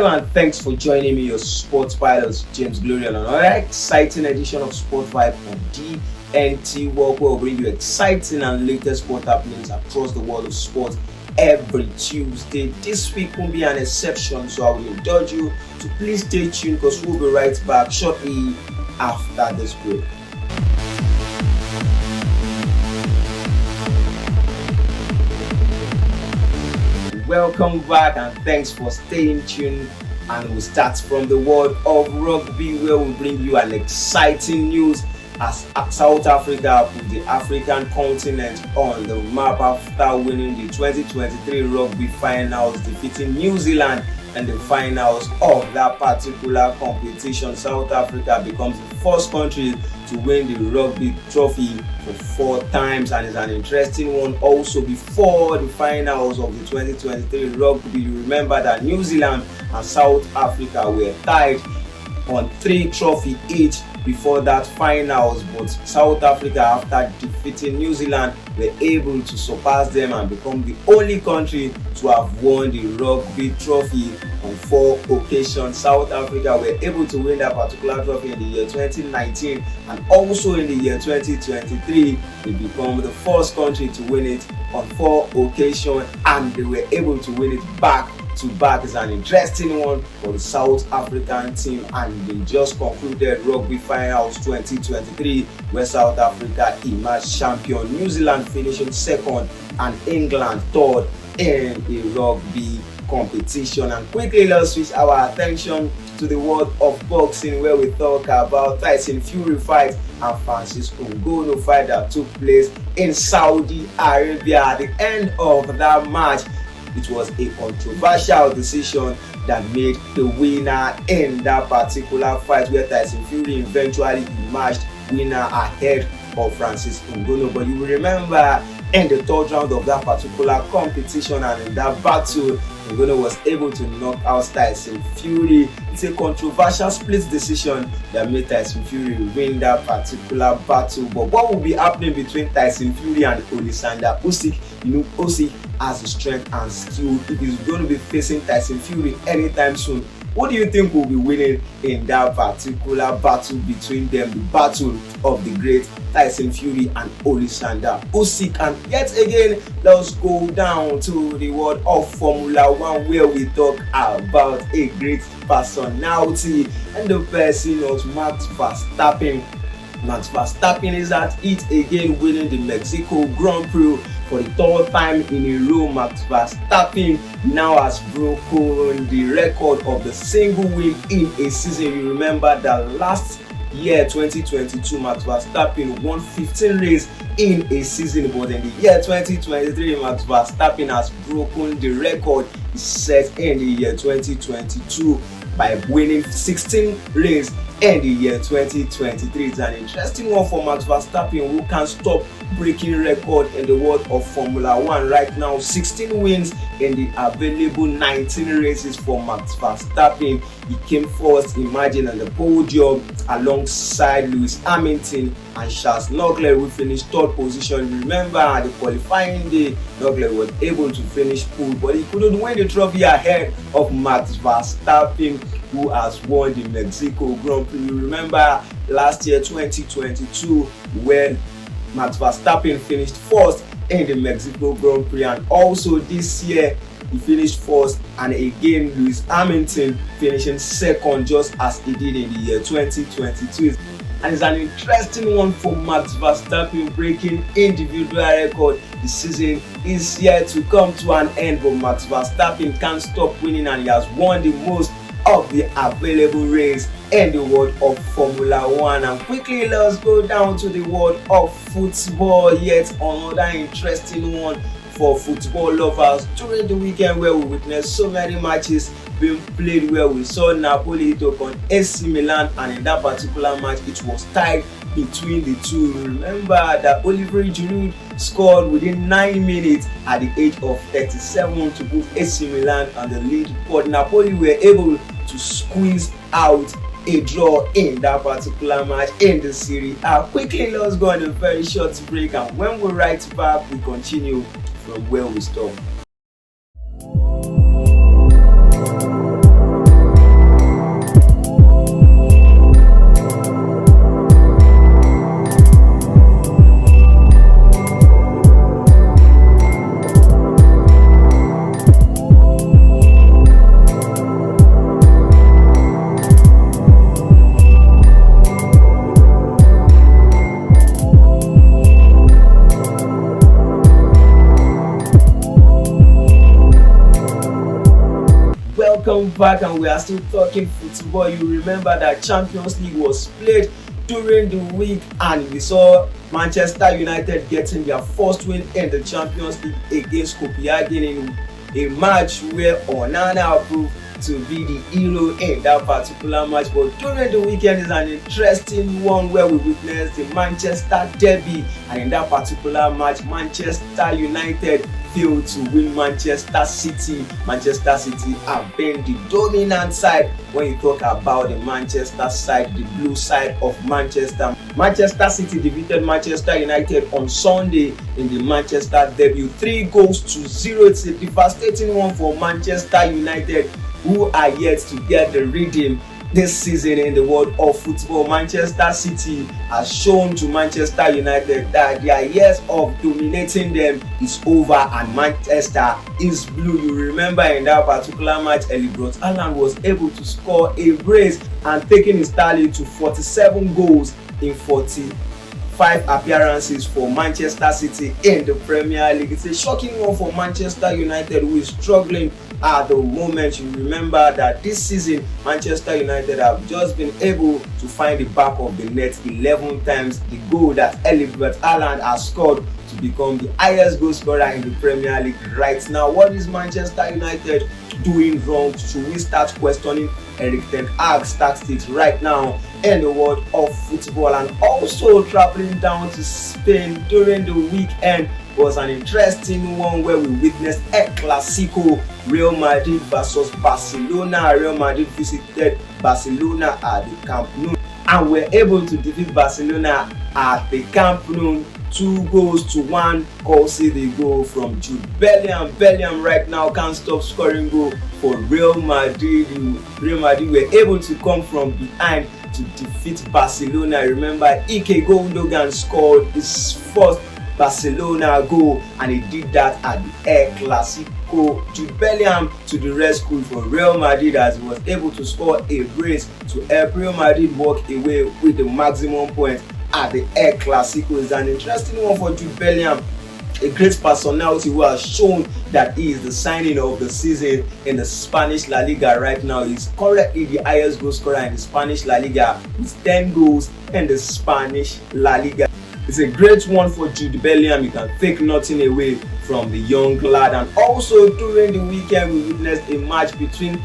Hello and thanks for joining me, your sports pilot James Glory, on another exciting edition of Sport Vibe on DNT World, where we'll bring you exciting and latest sport happenings across the world of sport every Tuesday. This week won't be an exception, so I will indulge you to please stay tuned because we'll be right back shortly after this break. Welcome back and thanks for staying tuned, and we'll start from the world of rugby, where we'll bring you an exciting news as South Africa put the African continent on the map after winning the 2023 rugby finals, defeating New Zealand in the finals of that particular competition. South Africa becomes the first country to win the rugby trophy for 4 times, and it's an interesting one. Also, before the finals of the 2023 rugby, you remember that New Zealand and South Africa were tied on 3 trophies each before that finals, but South Africa, after defeating New Zealand, were able to surpass them and become the only country to have won the rugby trophy on 4 occasions. South Africa were able to win that particular trophy in the year 2019 and also in the year 2023. They become the first country to win it on 4 occasions, and they were able to win it back to back. Is an interesting one for the South African team, and they just concluded Rugby Finals 2023, where South Africa emerged champion, New Zealand finishing second, and England third in the rugby competition. And quickly, let's switch our attention to the world of boxing, where we talk about Tyson Fury fight and Francis Ngannou fight that took place in Saudi Arabia. At the end of that match, it was a controversial decision that made the winner in that particular fight, where Tyson Fury eventually emerged winner ahead of Francis Ngannou. But you will remember, in the 3rd round of that particular competition and in that battle, Ngannou was able to knock out Tyson Fury. It's a controversial split decision that made Tyson Fury win that particular battle. But what will be happening between Tyson Fury and Alexander Usyk? You know, Usyk has the strength and skill. If he's going to be facing Tyson Fury anytime soon, what do you think will be winning in that particular battle between them, the battle of the great Tyson Fury and Alexander Usyk? And yet again, let's go down to the world of Formula 1, where we talk about a great personality, and the person of Max Verstappen. Max Verstappen is at it again, winning the Mexico Grand Prix for the 3rd time in a row. Max Verstappen now has broken the record of the single win in a season. You remember that last year, 2022, Max Verstappen won 15 races in a season, but in the year 2023, Max Verstappen has broken the record set in the year 2022 by winning 16 races in the year 2023. It's an interesting one for Max Verstappen, who can't stop breaking record in the world of Formula 1 right now. 16 wins in the available 19 races for Max Verstappen. He came first, imagine, on the podium alongside Lewis Hamilton and Charles Leclerc, who finished 3rd position. Remember, at the qualifying day, Leclerc was able to finish pole, but he couldn't win the trophy ahead of Max Verstappen, who has won the Mexico Grand Prix. You remember last year, 2022, when Max Verstappen finished 1st in the Mexico Grand Prix, and also this year he finished 1st, and again Lewis Hamilton finishing 2nd, just as he did in the year 2022. And it's an interesting one for Max Verstappen, breaking individual record. The season is yet to come to an end, but Max Verstappen can't stop winning, and he has won the most of the available race in the world of Formula 1. And quickly, let's go down to the world of football. Yet another interesting one for football lovers during the weekend, where we witnessed so many matches being played, where we saw Napoli take on AC Milan, and in that particular match it was tied between the two. Remember that Olivier Giroud scored within 9 minutes at the age of 37 to put AC Milan on the lead, but Napoli were able to squeeze out a draw in that particular match in the Serie A. Quickly, let's go on a very short break, and when we're right back, we continue from where we stopped. welcome back, and we are still talking football. You remember that Champions League was played during the week, and we saw Manchester United getting their first win in the Champions League against Copenhagen in a match where Onana proved to be the hero in that particular match. But during the weekend is an interesting one where we witnessed the Manchester derby, and in that particular match, Manchester United failed to win Manchester City. Manchester City have been the dominant side when you talk about the Manchester side, the blue side of Manchester. Manchester City defeated Manchester United on Sunday in the Manchester derby 3-0. It's a devastating one for Manchester United, who are yet to get the rhythm this season in the world of football. Manchester City has shown to Manchester United that their years of dominating them is over, and Manchester is blue. You remember in that particular match, Erling Haaland was able to score a brace and taking his tally to 47 goals in 45 appearances for Manchester City in the Premier League. It's a shocking one for Manchester United, who is struggling at the moment. You remember that this season Manchester United have just been able to find the back of the net 11 times. The goal that Erling Haaland has scored to become the highest goal scorer in the Premier League right now. What is Manchester United doing wrong? Should we start questioning Erik ten Hag's tactics right now in the world of football? And also traveling down to Spain during the weekend was an interesting one where we witnessed El Clasico, Real Madrid versus Barcelona. Real Madrid visited Barcelona at the Camp Nou and were able to defeat Barcelona at the Camp Nou 2-1. Also the goal from Jude Bellingham. Bellingham right now can't stop scoring goal for Real Madrid. Real Madrid were able to come from behind to defeat Barcelona. Remember, Ike Gundogan scored his first Barcelona goal, and he did that at the El Clasico. Jude Bellingham to the rescue for Real Madrid, as he was able to score a brace to help Real Madrid walk away with the maximum points at the El Clasico. It's an interesting one for Jude Bellingham, a great personality who has shown that he is the signing of the season in the Spanish La Liga right now. He's currently the highest goal scorer in the Spanish La Liga with 10 goals in the Spanish La Liga. It's a great one for Jude Bellingham. You can take nothing away from the young lad. And also during the weekend, we witnessed a match between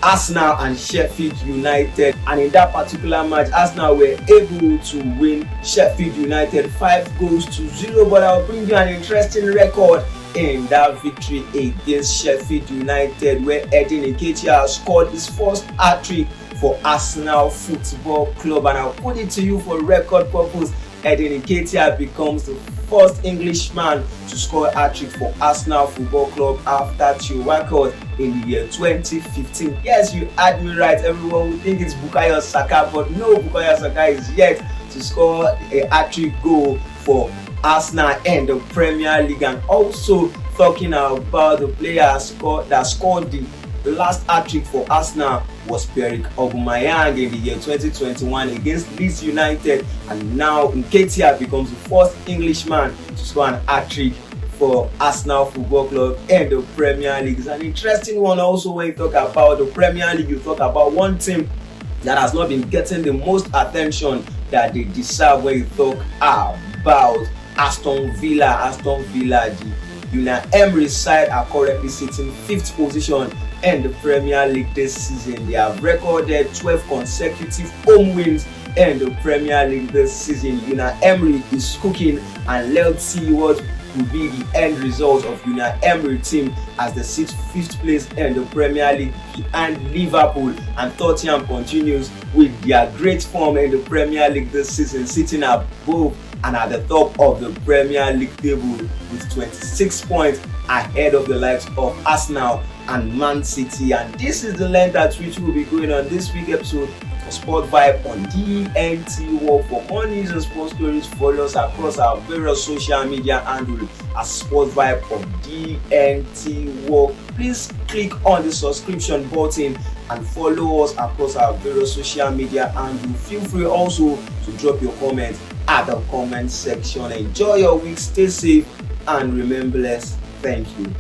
Arsenal and Sheffield United, and in that particular match, Arsenal were able to win Sheffield United 5-0. But I'll bring you an interesting record in that victory against Sheffield United, where Edin Nketiah scored his first hat-trick for Arsenal Football Club. And I'll put it to you for record purpose. Edin Nketiah becomes the first Englishman to score a hat-trick for Arsenal Football Club after Theo Walcott in the year 2015. Yes, you heard me right. Everyone would think it's Bukayo Saka, but no, Bukayo Saka is yet to score a hat-trick goal for Arsenal in the Premier League. And also talking about the player that scored the last hat-trick for Arsenal was Pierre Aubameyang in the year 2021 against Leeds United, and now Nketiah becomes the first Englishman to score an hat-trick for Arsenal Football Club in the Premier League. It's an interesting one. Also, when you talk about the Premier League, you talk about one team that has not been getting the most attention that they deserve when you talk about Aston Villa. Aston Villa, the Unai Emery side, are currently sitting 5th position in the Premier League this season. They have recorded 12 consecutive home wins in the Premier League this season. Unai Emery is cooking, and let's see what will be the end result of Unai Emery team as they sit 5th place in the Premier League behind Liverpool, and Tottenham continues with their great form in the Premier League this season, sitting above and at the top of the Premier League table with 26 points ahead of the likes of Arsenal and Man City. And this is the length at which we'll be going on this week's episode of Sport Vibe on DNT World. For more news and sports stories, follow us across our various social media handles as Sport Vibe of DNT World. Please click on the subscription button and follow us across our various social media handles. Feel free also to drop your comments at the comment section. Enjoy your week, stay safe, and remain blessed. Thank you.